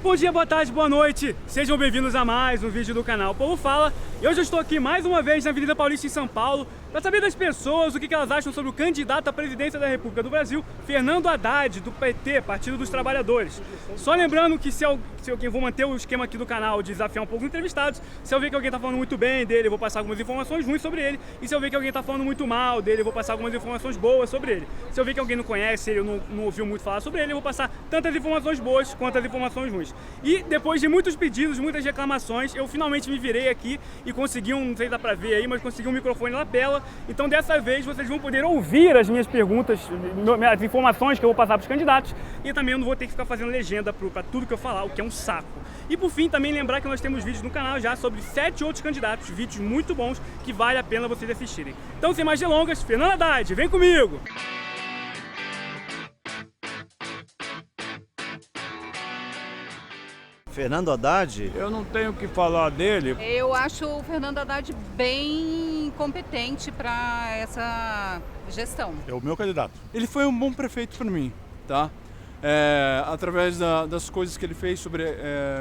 Bom dia, boa tarde, boa noite. Sejam bem-vindos a mais um vídeo do canal Povo Fala. E hoje eu estou aqui mais uma vez na Avenida Paulista em São Paulo para saber das pessoas o que elas acham sobre o candidato à presidência da República do Brasil, Fernando Haddad, do PT, Partido dos Trabalhadores. Só lembrando que se eu vou manter o esquema aqui do canal de desafiar um pouco os entrevistados, se eu ver que alguém está falando muito bem dele, eu vou passar algumas informações ruins sobre ele. E se eu ver que alguém está falando muito mal dele, eu vou passar algumas informações boas sobre ele. Se eu ver que alguém não conhece ele, eu não ouviu muito falar sobre ele, eu vou passar tantas informações boas quanto as informações ruins. E depois de muitos pedidos, muitas reclamações, eu finalmente me virei aqui e consegui não sei se dá pra ver aí, mas consegui um microfone lapela. Então dessa vez vocês vão poder ouvir as minhas perguntas, as informações que eu vou passar para os candidatos, e também eu não vou ter que ficar fazendo legenda para tudo que eu falar, o que é um saco. E por fim, também lembrar que nós temos vídeos no canal já sobre 7 outros candidatos, vídeos muito bons que vale a pena vocês assistirem. Então sem mais delongas, Fernando Haddad, vem comigo! Fernando Haddad? Eu não tenho o que falar dele. Eu acho o Fernando Haddad bem competente para essa gestão. É o meu candidato. Ele foi um bom prefeito para mim, tá? Através das coisas que ele fez sobre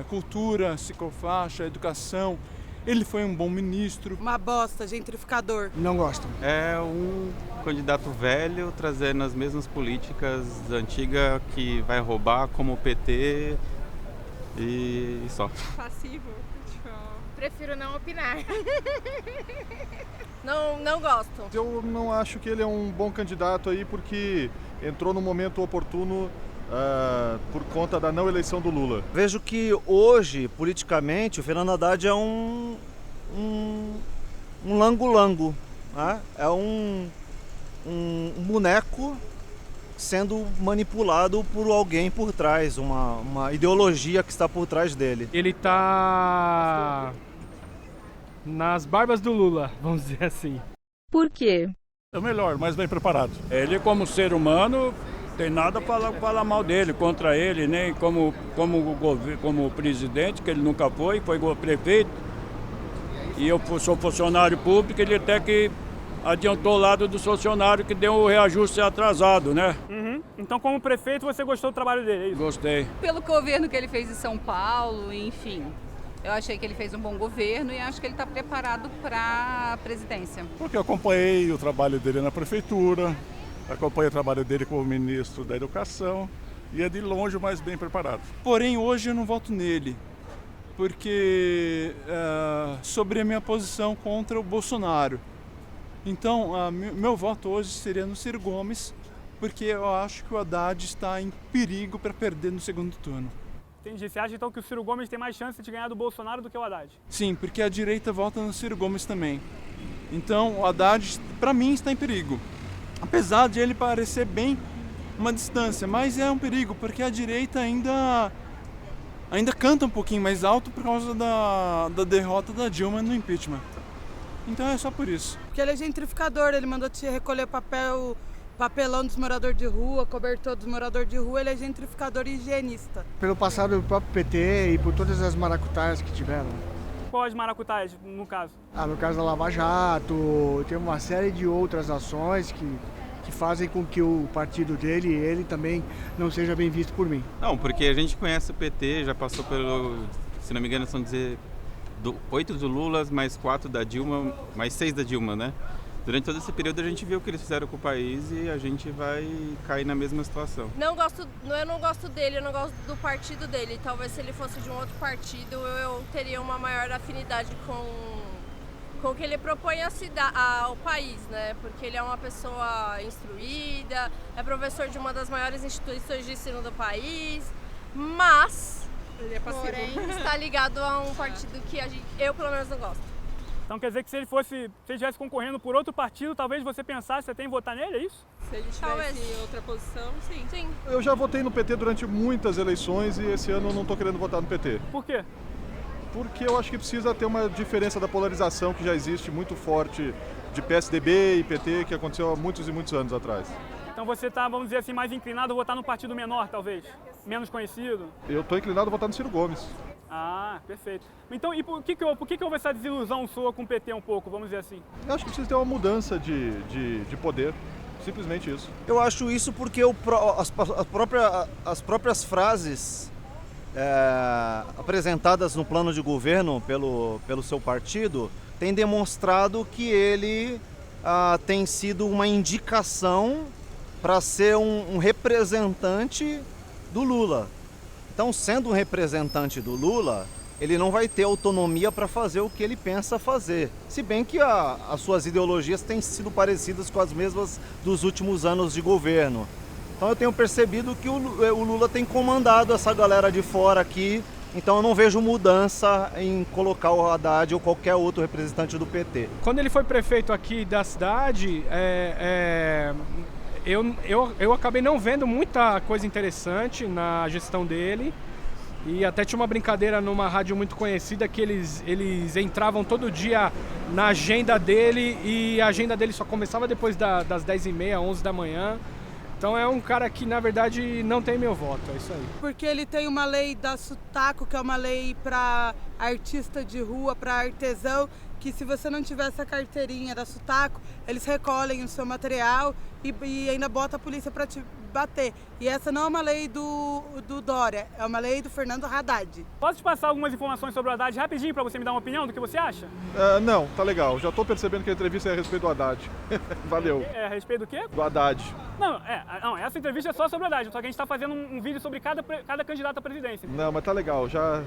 cultura, ciclofaixa, educação. Ele foi um bom ministro. Uma bosta, gentrificador. Não gosto. É um candidato velho trazendo as mesmas políticas antigas que vai roubar como o PT e só. Passivo. Prefiro não opinar. Não gosto. Eu não acho que ele é um bom candidato aí porque entrou no momento oportuno por conta da não eleição do Lula. Vejo que hoje, politicamente, o Fernando Haddad é um lango-lango, né? É um boneco sendo manipulado por alguém por trás, uma ideologia que está por trás dele. Ele tá nas barbas do Lula, vamos dizer assim. Por quê? É o melhor, mais bem preparado. Ele, como ser humano, tem nada para falar mal dele, contra ele, nem como presidente, que ele nunca foi prefeito. E eu sou funcionário público, ele até que adiantou o lado do funcionário que deu o reajuste atrasado, né? Uhum. Então, como prefeito, você gostou do trabalho dele, é isso? Gostei. Pelo governo que ele fez em São Paulo, enfim. Eu achei que ele fez um bom governo e acho que ele está preparado para a presidência. Porque eu acompanhei o trabalho dele na prefeitura, acompanhei o trabalho dele como ministro da Educação e é de longe o mais bem preparado. Porém, hoje eu não voto nele, porque sobre a minha posição contra o Bolsonaro. Então, meu voto hoje seria no Ciro Gomes, porque eu acho que o Haddad está em perigo para perder no segundo turno. Entendi. Você acha então que o Ciro Gomes tem mais chance de ganhar do Bolsonaro do que o Haddad? Sim, porque a direita vota no Ciro Gomes também. Então, o Haddad, para mim, está em perigo. Apesar de ele parecer bem uma distância, mas é um perigo, porque a direita ainda canta um pouquinho mais alto por causa da derrota da Dilma no impeachment. Então é só por isso. Porque ele é gentrificador, ele mandou te recolher papelão dos moradores de rua, cobertor dos moradores de rua, ele é gentrificador e higienista. Pelo passado do próprio PT e por todas as maracutaias que tiveram. Quais maracutaias, no caso? No caso da Lava Jato, tem uma série de outras ações que fazem com que o partido dele e ele também não seja bem visto por mim. Não, porque a gente conhece o PT, já passou pelo, se não me engano, são 8 do Lula, mais 4 da Dilma, mais 6 da Dilma, né? Durante todo esse período a gente viu o que eles fizeram com o país e a gente vai cair na mesma situação. Eu não gosto dele, eu não gosto do partido dele. Talvez se ele fosse de um outro partido eu teria uma maior afinidade com o que ele propõe ao país, né? Porque ele é uma pessoa instruída, é professor de uma das maiores instituições de ensino do país, mas Ele é passivo. porém está ligado a um partido que eu pelo menos não gosto. Então quer dizer que se ele estivesse concorrendo por outro partido, talvez você pensasse até em votar nele, é isso? Se ele estivesse em outra posição, sim. Sim. Eu já votei no PT durante muitas eleições e esse ano eu não estou querendo votar no PT. Por quê? Porque eu acho que precisa ter uma diferença da polarização que já existe muito forte de PSDB e PT, que aconteceu há muitos e muitos anos atrás. Então você está, vamos dizer assim, mais inclinado a votar no partido menor, talvez? Menos conhecido? Eu estou inclinado a votar no Ciro Gomes. Ah, perfeito. Então, e por que houve essa desilusão sua com o PT um pouco, vamos dizer assim? Eu acho que precisa ter uma mudança de poder. Simplesmente isso. Eu acho isso porque as próprias frases apresentadas no plano de governo pelo seu partido têm demonstrado que ele tem sido uma indicação para ser um representante do Lula. Então, sendo um representante do Lula, ele não vai ter autonomia para fazer o que ele pensa fazer. Se bem que as suas ideologias têm sido parecidas com as mesmas dos últimos anos de governo. Então eu tenho percebido que o Lula tem comandado essa galera de fora aqui, então eu não vejo mudança em colocar o Haddad ou qualquer outro representante do PT. Quando ele foi prefeito aqui da cidade, eu acabei não vendo muita coisa interessante na gestão dele. E até tinha uma brincadeira numa rádio muito conhecida que eles entravam todo dia na agenda dele e a agenda dele só começava depois das 10h30, 11 da manhã. Então é um cara que, na verdade, não tem meu voto, é isso aí. Porque ele tem uma lei da Sutaco, que é uma lei para artista de rua, para artesão, que se você não tiver essa carteirinha da Sutaco, eles recolhem o seu material e ainda bota a polícia para te bater. E essa não é uma lei do Dória, é uma lei do Fernando Haddad. Posso te passar algumas informações sobre o Haddad rapidinho para você me dar uma opinião do que você acha? Não, tá legal. Já tô percebendo que a entrevista é a respeito do Haddad. Valeu. É a respeito do quê? Do Haddad. Não, essa entrevista é só sobre o Haddad, só que a gente tá fazendo um vídeo sobre cada candidato à presidência. Não, mas tá legal, já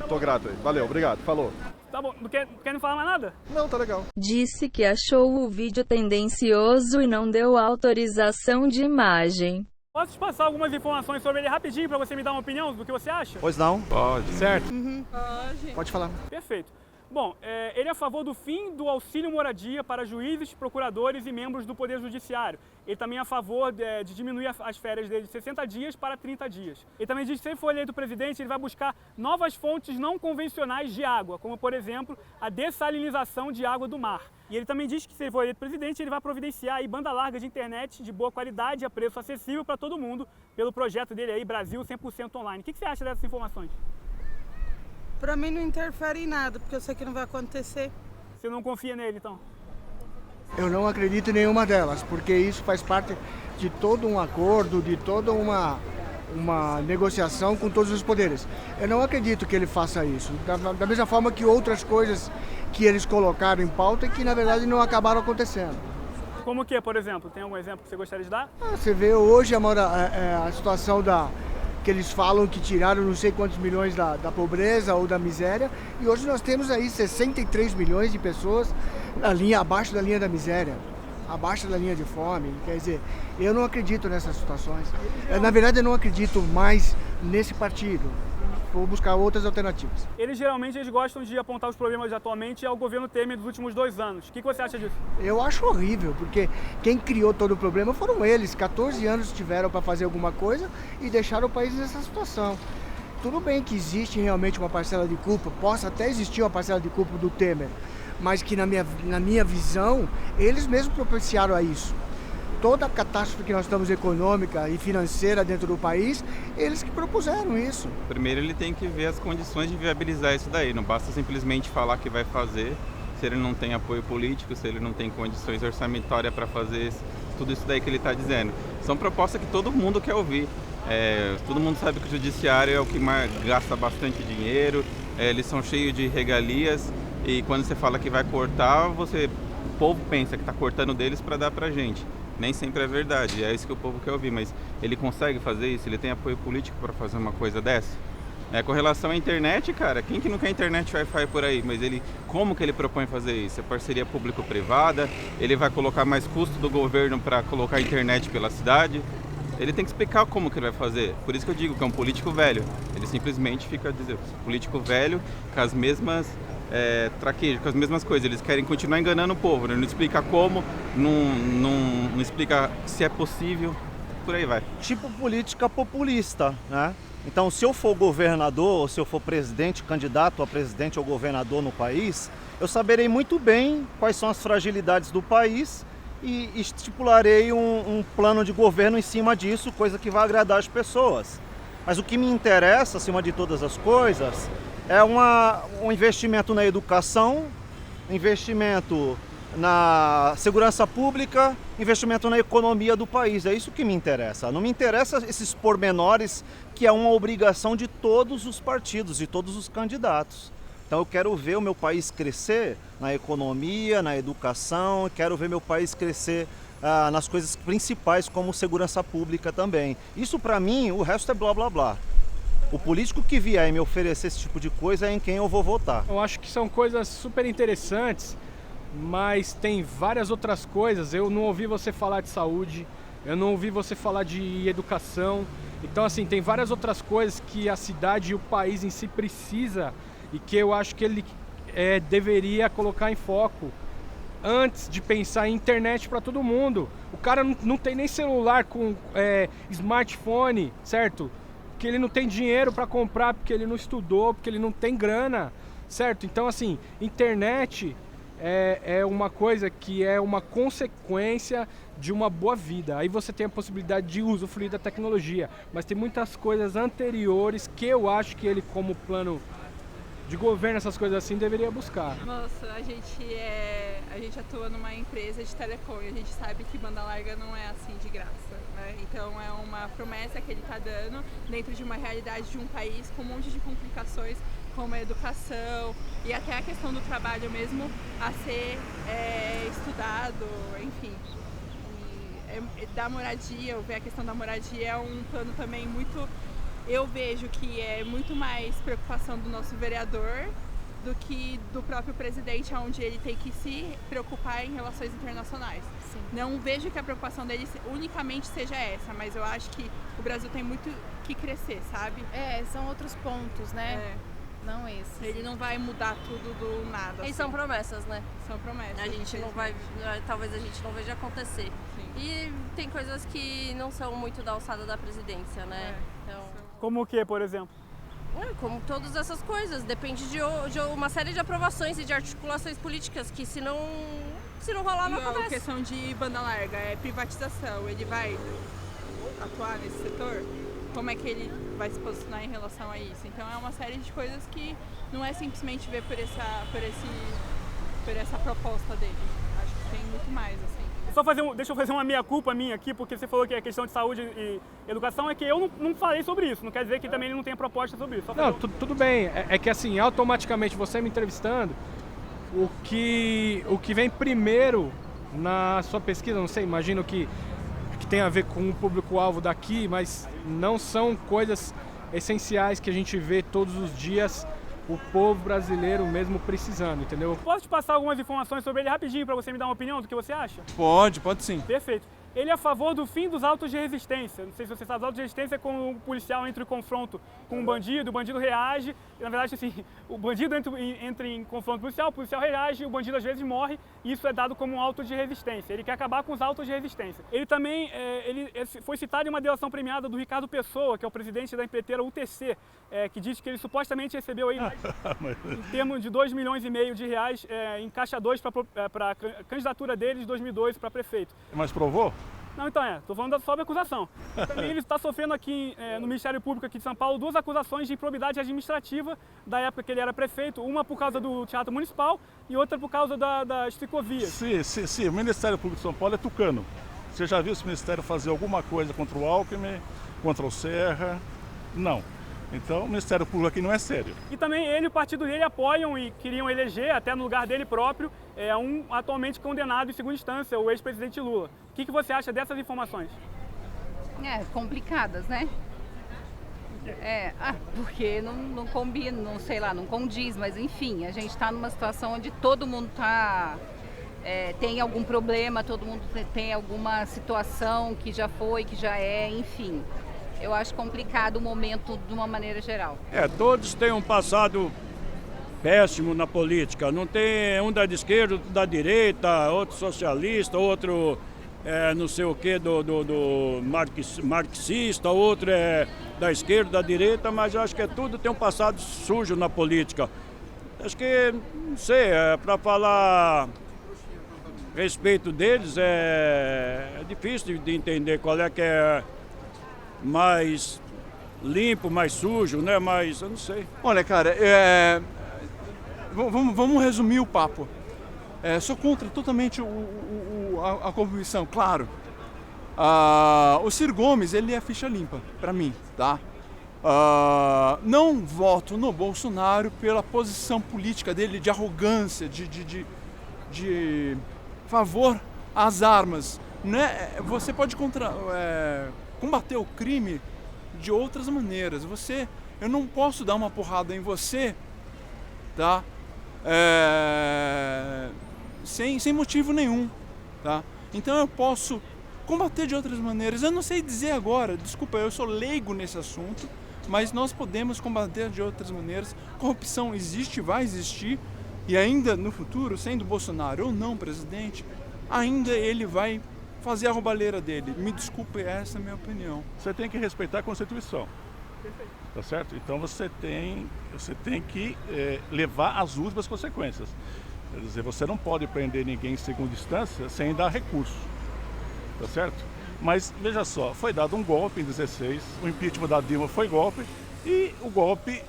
tô grato aí. Valeu, obrigado, falou. Tá bom, não quer me falar mais nada? Não, tá legal. Disse que achou o vídeo tendencioso e não deu autorização de imagem. Posso te passar algumas informações sobre ele rapidinho para você me dar uma opinião do que você acha? Pois não? Pode. Certo. Pode. Pode falar. Perfeito. Bom, ele é a favor do fim do auxílio moradia para juízes, procuradores e membros do Poder Judiciário. Ele também é a favor de diminuir as férias dele de 60 dias para 30 dias. Ele também diz que se ele for eleito presidente, ele vai buscar novas fontes não convencionais de água, como, por exemplo, a dessalinização de água do mar. E ele também diz que se ele for eleito presidente, ele vai providenciar aí banda larga de internet de boa qualidade a preço acessível para todo mundo, pelo projeto dele aí, Brasil 100% Online. O que você acha dessas informações? Pra mim não interfere em nada, porque eu sei que não vai acontecer. Você não confia nele, então? Eu não acredito em nenhuma delas, porque isso faz parte de todo um acordo, de toda uma negociação com todos os poderes. Eu não acredito que ele faça isso, da mesma forma que outras coisas que eles colocaram em pauta e que na verdade não acabaram acontecendo. Como o que, por exemplo? Tem algum exemplo que você gostaria de dar? Você vê hoje a situação que eles falam que tiraram não sei quantos milhões da pobreza ou da miséria, e hoje nós temos aí 63 milhões de pessoas abaixo da linha da miséria, abaixo da linha de fome. Quer dizer, eu não acredito nessas situações. Na verdade, eu não acredito mais nesse partido. Vou buscar outras alternativas. Eles gostam de apontar os problemas atualmente ao governo Temer dos últimos 2 anos. O que você acha disso? Eu acho horrível, porque quem criou todo o problema foram eles. 14 anos tiveram para fazer alguma coisa e deixaram o país nessa situação. Tudo bem que existe realmente uma parcela de culpa, possa até existir uma parcela de culpa do Temer, mas que na minha visão, eles mesmos propiciaram a isso. Toda a catástrofe que nós estamos econômica e financeira dentro do país, eles que propuseram isso. Primeiro ele tem que ver as condições de viabilizar isso daí, não basta simplesmente falar que vai fazer, se ele não tem apoio político, se ele não tem condições orçamentárias para fazer tudo isso daí que ele está dizendo. São propostas que todo mundo quer ouvir. Todo mundo sabe que o judiciário é o que mais gasta bastante dinheiro, eles são cheios de regalias e quando você fala que vai cortar, o povo pensa que está cortando deles para dar para a gente. Nem sempre é verdade, é isso que o povo quer ouvir, mas ele consegue fazer isso? Ele tem apoio político para fazer uma coisa dessa? Com relação à internet, cara, quem que não quer internet Wi-Fi por aí? Mas como que ele propõe fazer isso? É parceria público-privada? Ele vai colocar mais custo do governo para colocar internet pela cidade? Ele tem que explicar como que ele vai fazer. Por isso que eu digo que é um político velho. Ele simplesmente fica dizendo, político velho com as mesmas traquejos, com as mesmas coisas. Eles querem continuar enganando o povo, né? Não explica como, não explica se é possível, por aí vai. Tipo política populista, né? Então, se eu for governador, ou se eu for presidente, candidato a presidente ou governador no país, eu saberei muito bem quais são as fragilidades do país e estipularei um plano de governo em cima disso, coisa que vai agradar as pessoas. Mas o que me interessa, acima de todas as coisas, é um investimento na educação, investimento na segurança pública, investimento na economia do país. É isso que me interessa. Não me interessa esses pormenores que é uma obrigação de todos os partidos, de todos os candidatos. Então eu quero ver o meu país crescer na economia, na educação, quero ver meu país crescer nas coisas principais como segurança pública também. Isso para mim, o resto é blá blá blá. O político que vier e me oferecer esse tipo de coisa é em quem eu vou votar. Eu acho que são coisas super interessantes, mas tem várias outras coisas. Eu não ouvi você falar de saúde, eu não ouvi você falar de educação. Então, assim, tem várias outras coisas que a cidade e o país em si precisa e que eu acho que ele deveria colocar em foco antes de pensar em internet para todo mundo. O cara não tem nem celular com smartphone, certo? Porque ele não tem dinheiro para comprar, porque ele não estudou, porque ele não tem grana, certo? Então, assim, internet é uma coisa que é uma consequência de uma boa vida. Aí você tem a possibilidade de usufruir da tecnologia, mas tem muitas coisas anteriores que eu acho que ele, como plano de governo, essas coisas assim, deveria buscar. Nossa, a gente atua numa empresa de telecom e a gente sabe que banda larga não é assim de graça, né? Então é uma promessa que ele está dando dentro de uma realidade de um país com um monte de complicações, como a educação e até a questão do trabalho mesmo a ser estudado, enfim. Da moradia, eu vejo a questão da moradia é um plano também muito... Eu vejo que é muito mais preocupação do nosso vereador do que do próprio presidente, onde ele tem que se preocupar em relações internacionais. Sim. Não vejo que a preocupação dele unicamente seja essa, mas eu acho que o Brasil tem muito que crescer, sabe? São outros pontos, né? Não esse. Ele não vai mudar tudo do nada. E assim. São promessas, né? São promessas. A gente não vai, talvez a gente não veja acontecer. Sim. E tem coisas que não são muito da alçada da presidência, né? Então... Como o que, por exemplo? Como todas essas coisas. Depende de uma série de aprovações e de articulações políticas que se não rolar, não acontece. A questão de banda larga é privatização. Ele vai atuar nesse setor? Como é que ele vai se posicionar em relação a isso? Então é uma série de coisas que não é simplesmente ver por essa proposta dele. Acho que tem muito mais, assim. Deixa eu fazer uma meia-culpa minha aqui, porque você falou que a questão de saúde e educação é que eu não falei sobre isso. Não quer dizer que também ele não tenha proposta sobre isso. Não, tudo bem. É que assim, automaticamente você me entrevistando, o que vem primeiro na sua pesquisa, não sei, imagino que tem a ver com o público-alvo daqui, mas não são coisas essenciais que a gente vê todos os dias o povo brasileiro mesmo precisando, entendeu? Posso te passar algumas informações sobre ele rapidinho para você me dar uma opinião do que você acha? Pode sim. Perfeito. Ele é a favor do fim dos autos de resistência. Não sei se você sabe, os autos de resistência é quando um policial entra em confronto com um bandido, o bandido reage. E, na verdade, assim, o bandido entra em confronto com o policial reage, o bandido às vezes morre, e isso é dado como um auto de resistência. Ele quer acabar com os autos de resistência. Ele também ele foi citado em uma delação premiada do Ricardo Pessoa, que é o presidente da empreiteira UTC, que diz que ele supostamente recebeu aí, em termos de 2,5 milhões de reais em caixa 2 para a candidatura dele de 2002 para prefeito. Mas provou? Não, então estou falando sobre acusação. Também ele está sofrendo aqui no Ministério Público aqui de São Paulo 2 acusações de improbidade administrativa da época que ele era prefeito, uma por causa do Teatro Municipal e outra por causa das ciclovias. Sim, o Ministério Público de São Paulo é tucano. Você já viu esse ministério fazer alguma coisa contra o Alckmin, contra o Serra? Não. Então, o Ministério Público aqui não é sério. E também ele e o partido dele apoiam e queriam eleger, até no lugar dele próprio, um atualmente condenado em segunda instância, o ex-presidente Lula. O que você acha dessas informações? Complicadas, né? Porque não combina, não sei lá, não condiz, mas enfim, a gente está numa situação onde todo mundo tem algum problema, todo mundo tem alguma situação que já foi, que já é, enfim. Eu acho complicado o momento de uma maneira geral. Todos têm um passado péssimo na política. Não tem um da esquerda, outro da direita, outro socialista, outro não sei o que do marxista, outro da esquerda, da direita, mas eu acho que tudo tem um passado sujo na política. Acho que, não sei, para falar a respeito deles é difícil de entender qual é que é mais limpo, mais sujo, né? Mas eu não sei. Olha, cara, vamos resumir o papo. Sou contra totalmente a corrupção, claro. O Ciro Gomes, ele é ficha limpa, para mim, tá? Não voto no Bolsonaro pela posição política dele de arrogância, de favor às armas. Né? Você pode combater o crime de outras maneiras. Eu não posso dar uma porrada em você, tá? Sem motivo nenhum, tá? Então eu posso combater de outras maneiras. Eu não sei dizer agora, desculpa, eu sou leigo nesse assunto, mas nós podemos combater de outras maneiras. Corrupção existe, vai existir, e ainda no futuro, sendo Bolsonaro ou não presidente, ainda ele vai fazer a roubalheira dele. Me desculpe, essa é a minha opinião. Você tem que respeitar a Constituição. Tá certo? Então você tem que levar as últimas consequências. Quer dizer, você não pode prender ninguém em segunda instância sem dar recurso. Tá certo? Mas veja só, foi dado um golpe em 16, o impeachment da Dilma foi golpe, e o golpe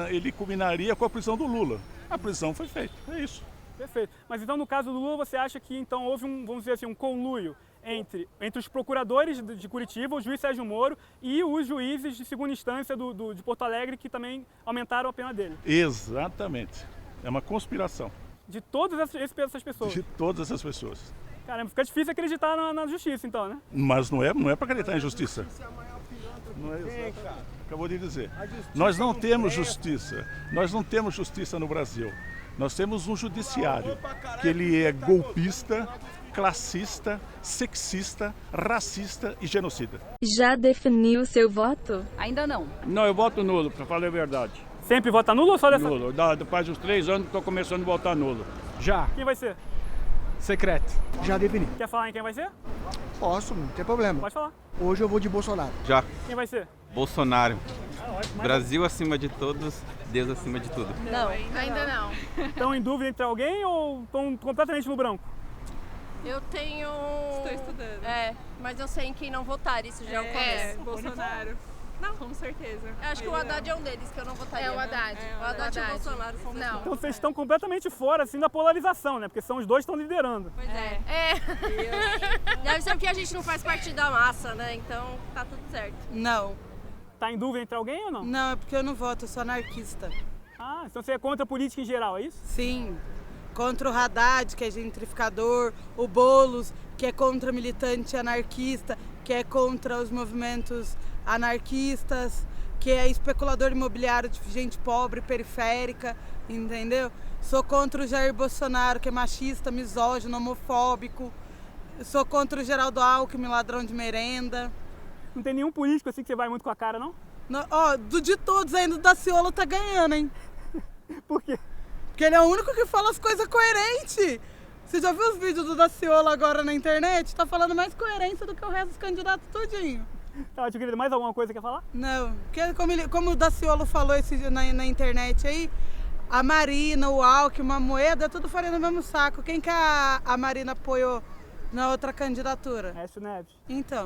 ele culminaria com a prisão do Lula. A prisão foi feita, é isso. Perfeito. Mas então no caso do Lula você acha que então houve vamos dizer assim, um conluio entre os procuradores de Curitiba, o juiz Sérgio Moro e os juízes de segunda instância de Porto Alegre que também aumentaram a pena dele? Exatamente. É uma conspiração. De todas essas pessoas? De todas essas pessoas. Caramba, fica difícil acreditar na justiça então, né? Mas não é para acreditar em justiça. Não é exatamente. Acabou de dizer. Nós não temos justiça. Nós não temos justiça no Brasil. Nós temos um judiciário que ele é golpista, classista, sexista, racista e genocida. Já definiu seu voto? Ainda não. Não, eu voto nulo, para falar a verdade. Sempre vota nulo ou só dessa? Nulo. Faz uns 3 anos que estou começando a votar nulo. Já. Quem vai ser? Secreto. Já defini. Quer falar em quem vai ser? Posso, não tem problema. Pode falar. Hoje eu vou de Bolsonaro. Já. Quem vai ser? Bolsonaro. Brasil acima de todos, Deus acima de tudo. Não, ainda não. Estão em dúvida entre alguém ou estão completamente no branco? Eu tenho... Estou estudando. Mas eu sei em quem não votar, isso já é o começo. Bolsonaro. Não, com certeza. Eu acho que o Haddad é um deles que eu não votaria. É o Haddad. O Haddad e o Bolsonaro são Não. Então vocês estão completamente fora assim da polarização, né? Porque são os dois que estão liderando. Pois é. Deve ser porque a gente não faz parte da massa, né? Então tá tudo certo. Não. Tá em dúvida entre alguém ou não? Não, é porque eu não voto, eu sou anarquista. Ah, então você é contra a política em geral, é isso? Sim. Contra o Haddad, que é gentrificador, o Boulos, que é contra militante anarquista, que é contra os movimentos anarquistas, que é especulador imobiliário de gente pobre, periférica, entendeu? Sou contra o Jair Bolsonaro, que é machista, misógino, homofóbico. Sou contra o Geraldo Alckmin, ladrão de merenda. Não tem nenhum político assim que você vai muito com a cara, não? De todos ainda, o Daciolo tá ganhando, hein? Por quê? Porque ele é o único que fala as coisas coerentes. Você já viu os vídeos do Daciolo agora na internet? Tá falando mais coerência do que o resto dos candidatos todinho. Tá, tio querido, mais alguma coisa que quer falar? Não, porque como o Daciolo falou na internet aí, a Marina, o Alckmin, a Moeda, é tudo farinha no mesmo saco. Quem que a Marina apoiou na outra candidatura? Aécio Neves. Então...